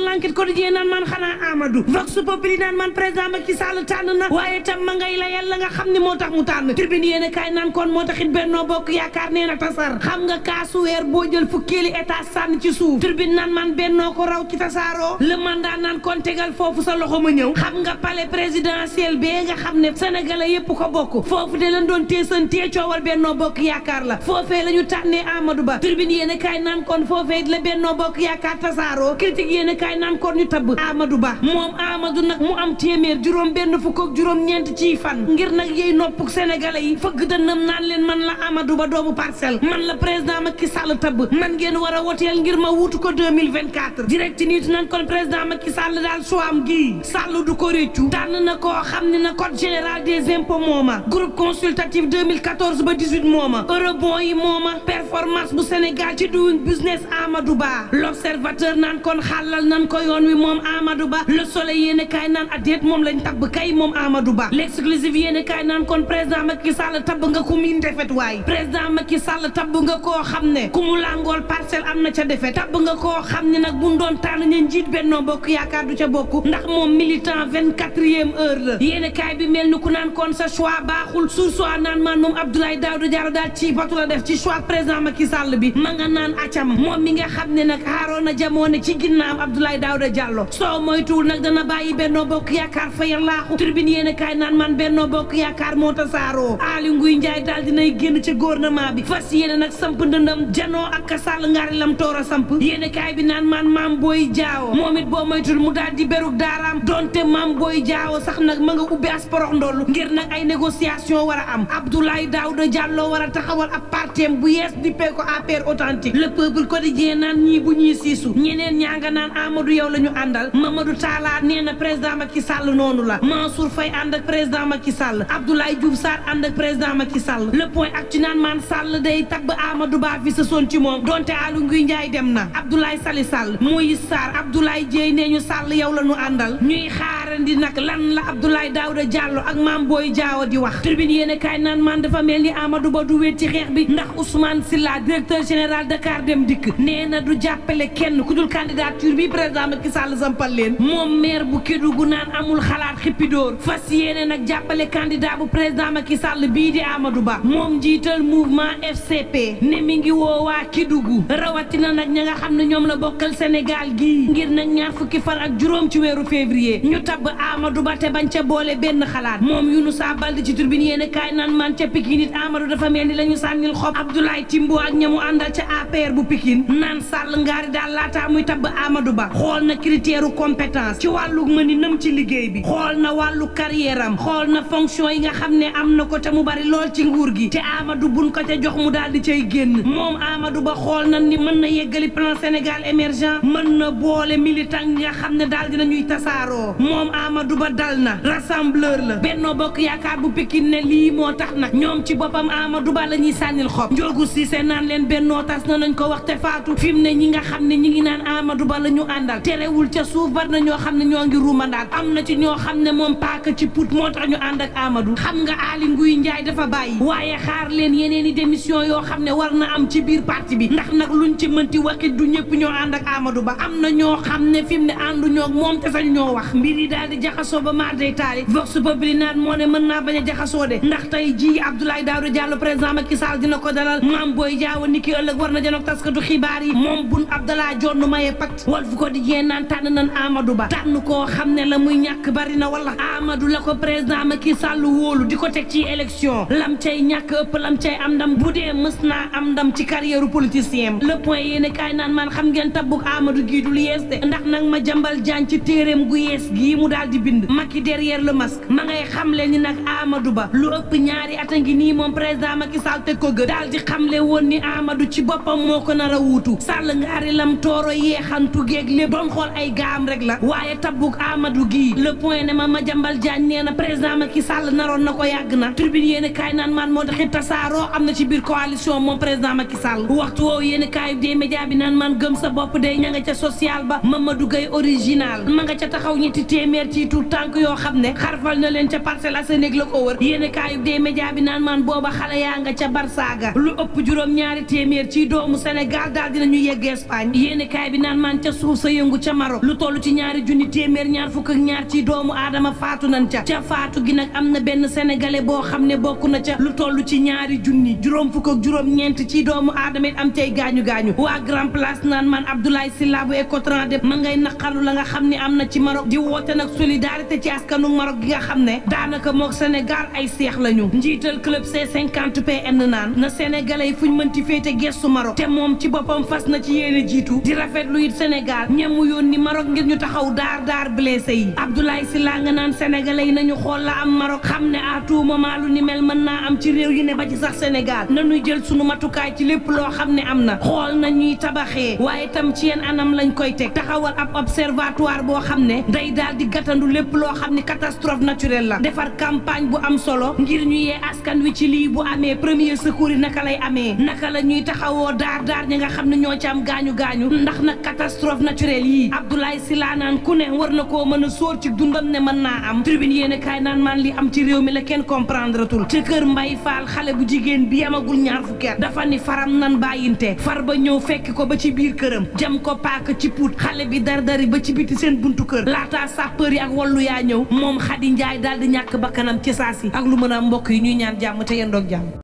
l'enquête quotidien naan man xanaa Amadou vox populi naan man président Macky Sall tànn na waaye tam ma ngay la yàlla nga xam ne moo tax mu tànn tribune yéene kaay naan kon moo taxit Benno Bokk Yaakaar nee na tasar xam nga kaasu weer boo jël fukkeeli état sànn ci suuf tribune naan man Benno ko raw ci tasaaroo le mandat naan kon tegal foofu sa loxo ma ñëw xam nga palais présidentiel bee nga xam ne sénégalais yépp ko bokk foofu de leen doon teesantee coowal Benno Bokk Yaakaar la foofee la ñu tànnee Amadou Ba tribune yéene kaay naan kon foofee la Benno Bokk Yaakaar tasaaroo critique yéene kaay naan kon ñu tabb Amadou Ba moom Amadou nag mu am téeméer juróom benn fukk ak juróom ñeent ci fan ngir nag yey noppuk sénégalais yi fëgg dënnam naan leen man la Amadou Ba doomu Parcelles man la président Macky Sall tabb man ngeen war a woteel ngir ma wuutu ko 2024 direct nit nan kon président Macky Sall daal soam gii Sall du ko réccu tànn na koo xam ne na code général des impôts mooma groupe consultatif 2014 ba 18 mooma eurobond yi mooma performance bu Sénégal ci doing business Amadou Ba l'observateur naan kon xàllal nan ko yoon wi moom Amadou Ba le soleil yéene kaay naan adeet moom lañ tabb kay moom Amadou Ba l'exclusive yéene kaay naan kon président Macky Sall tabb nga ku miin defet waay président Macky Sall tabb nga koo xam ne ku mu langool parcelle am na ca defet tabb nga koo xam ne nag bu doon tànn ña njiit Benno Bokk Yaakaar du ca bokk ndax moom militant 24e heure la yéene kaay bi mel ni ku naan kon sa choix baaxul sur soit naan man moom Abdoulaye Daouda Diallo daal ci batu la def ci choix président Macky Sall bi ma nga naan acam moom mi nga xam ne nag Harouna Jamono ci ginnaaw Abdoulaye Daouda Diallo soo moytuwul nag dana bàyyi Benno Bokk Yaakaar fayal laaxu tribune yéene kaay naan man Benno Bokk Yaakaar moo tasaaroo Aly Ngouille Ndiaye daal dinay génn ca gouvernement bi fas yéene nag samp ndëndam janoo ak Sall ngaari lam toor a samp yéene kaay bi naan man Mame Boye Diao moom it boo moytuwul mu daal di beruk daaraam donte Mame Boye Diao sax nag ma nga ubbi asporox ndoll ngir nag ay négociation war a am Abdoulaye Daouda Diallo war a taxawal ab partem bu yees dippee ko APR authentique le peuple quotidien naan ñii bu ñuy siisu ñeneen ñaa nga naan Amadou yow la ñu àndal Mamadou Talla nee na président Macky Sall noonu la Mansour Faye ànd ak président Macky Sall Abdoulaye Diouf Sarr ànd ak président Macky Sall le point ak ci naan maan Sall day tabb Amadou Ba fi sa son ci moom donte Aly Ngouille Ndiaye dem na Abdoulaye Sali Sall Moïse Sarr Abdoulaye Dieye nee ñu Sall yow la ñu àndal ñuy xaarandi nag lan la Abdoulaye Daouda Diallo ak Mame Boye Diao di wax tribune yéene kaay naan man dafa mel ni Amadou Ba du wéet ci xeex bi ndax Ousmane Sylla directeur général Dakar Dem Dikk nee na du jàppale kenn ku dul candidature bi président Macky Sall sampal leen moom maire bu Kédougou naan amul xalaat xippidoor fas yéene nag jàppale candidat bu président Macky Sall bii di Amadou Ba moom njiital mouvement FCP ne mi ngi woo waa Kédougou rawatina nag ña nga xam ne ñoom la bokkal Sénégal gii ngir nag ñaar fukki fan ak juróom ci weeru février ñu tabb Amadou Ba te bañ ca boole benn xalaat moom Younoussa Baldé ci turbine yéene kaay naan man ca Pikine it Amadou dafa mel ni la ñu sànnil xob Abdoulaye Timbo ak ñamu àndal ca APR bu Pikine naan Sall ngaari daal laataa muy tabb Amadou Ba xool na critère compétence ci wàllu mëninam ci liggéey bi xool na wàllu carrière am xool na fonction yi nga xam ne am na ko te mu bari lool ci nguur gi te Amadou buñ ko ca jox mu daal di cay génn moom Amadou Ba xool na ni mën na yeggali plan Sénégal émergent mën na boole militant yi nga xam ne daal dina ñuy tasaaroo moom Amadou Ba dal na rassembleur la Benno Bokk Yaakaar bu Pikine ne lii moo tax nag ñoom ci boppam Amadou Ba la ñuy sànnil xob Njoogu Cissé naan leen Benno tas na nañ ko wax te faatu fi mu ne ñi nga xam ne ñi ngi naan Amadou Ba la ñu àndal terewul ca suuf bar na ñoo xam ne ñoo ngi ruumandaat am na ci ñoo xam ne moom paaka ci put moo tax ñu ànd ak Amadou xam nga Aly Ngouille Ndiaye dafa bàyyi waaye xaar leen yeneen i démission yoo xam ne war na am ci biir parti bi ndax nag luñ ci mënti waxit du ñëpp ñoo ànd ak Amadou Ba am na ñoo xam ne fi mu ne àndu ñoo moom te sañ ñoo wax mbir yi daal di jaxasoo ba maar day taali vox populi naan moo ne mën naa bañ a jaxasoo de ndax tey ji Abdoulaye Daouda Diallo président Macky Sall dina ko dalal Mame Boye Diao ni ki ëllëg war na janoog taskatu xibaar yi moom Boun Abdallah Dionne maye pat Walf Quotidien naan tànn nan Amadou Ba tànn koo xam ne la muy ñàkk bari na wala Amadou la ko président Macky Sall wóolu di ko teg ci élection lam cay ñàkk ëpp lam cay am ndam bu dee mës naa am ndam ci carrière politicien le point yéene kaay naan man xam ngeen tabbuk Amadou gii du lu yees de ndax nag ma jambal jaan ci téeréem gu yees gii mu daal di bind Macky derrière le masque ma ngay xamle ni nag Amadou Ba lu ëpp ñaari at a ngi nii moom président Macky Sall teg ko gën daal di xamle woon ni Amadou ci boppam moo ko nar a wuutu Sall ngaari lam tooro yeexantu géeg lépp doon xool ay gaam rek la waaye tabbuk Amadou gii le point ne ma jambal jaan nee na président Macky Sall naroon na ko yàgg na tribune yéene kaay naan man moo taxit tasaaroo am na ci biir coalition moom président Macky Sall waxtu woowu yéene kaay des médias bi naan man gëm sa bopp day ña nga ca social ba Mamadou Gueye original ma nga ca taxaw ñetti téeméer téeméer ci tuut tànk yoo xam ne xarfal na leen ca Parcelles Assainies la ko wër yéene kaayub dee média bi naan maan booba xale yaa nga ca Barsaga lu ëpp juróom-ñaari téeméer ci doomu Sénégal daal dinañu yegg Espagne yéene kaay bi naan maan ca suuf sa yëngu ca Maroc lu toll ci ñaari junni téeméer ñaar fukk ak ñaar ci doomu aadama faatu nañ ca faatu gi nag am na benn sénégalais boo xam ne bokk na ca lu toll ci ñaari junni juróom fukk ak juróom-ñeent ci doomu aadama it am tey gaañu-gaañu waa Grand Place naan maan Abdoulaye Sylla bu Ecotran de ma ngay naqarlu la nga xam ne am na ci Maroc di woote nag solidarité ci askanu Maroc gi nga xam ne daanaka mook Sénégal ay seex lañu njiital club C50PN naan na sénégalais yi fuñ mënti féete gestu Maroc te moom ci boppam fas na ci yéene jiitu di rafetlu it Sénégal ñemu yónni Maroc ngir ñu taxaw daar blessé yi Abdoulaye Sylla nga naan sénégalais yi nañu xool la am Maroc xam ne à tout moment lu ni mel mën naa am ci réew yi ne ba ci sax Sénégal nañuy jël sunu matukaay ci lépp loo xam ne am na xool nañuy tabaxee waaye tam ci yenn anam lañ koy teg taxawal ab observatoire boo xam ne day daal di gàttandu lépp loo xam ne catastrophe naturelle la defar campagne bu am solo ngir ñu yee askan wi ci lii bu amee premier secours yi naka lay amee naka la ñuy taxawoo daar ñi nga xam ne ñoo ci am gaañu ndax nag catastrophe naturelle yii Abdoulaye Sylla naan ku ne war na koo mën a sóor ci dundam ne mën naa am tribune yéene kaay naan maan li am ci réew mi la kenn comprendre tul ci kër Mbay Faal xale bu jigéen bi amagul ñaar fukki at dafa ni faram nan bàyyinte far ba ñëw fekk ko ba ci biir këram jam ko paaka ci puut xale bi dardari ba ci biti seen buntu kër laataa sapeur yi ak wallu yaa ñëw moom Xadi Njaay daal di ñàkk bakkanam ci saasi ak lu mën a mbokk yi ñuy ñaan jàmm te yendoog jàmm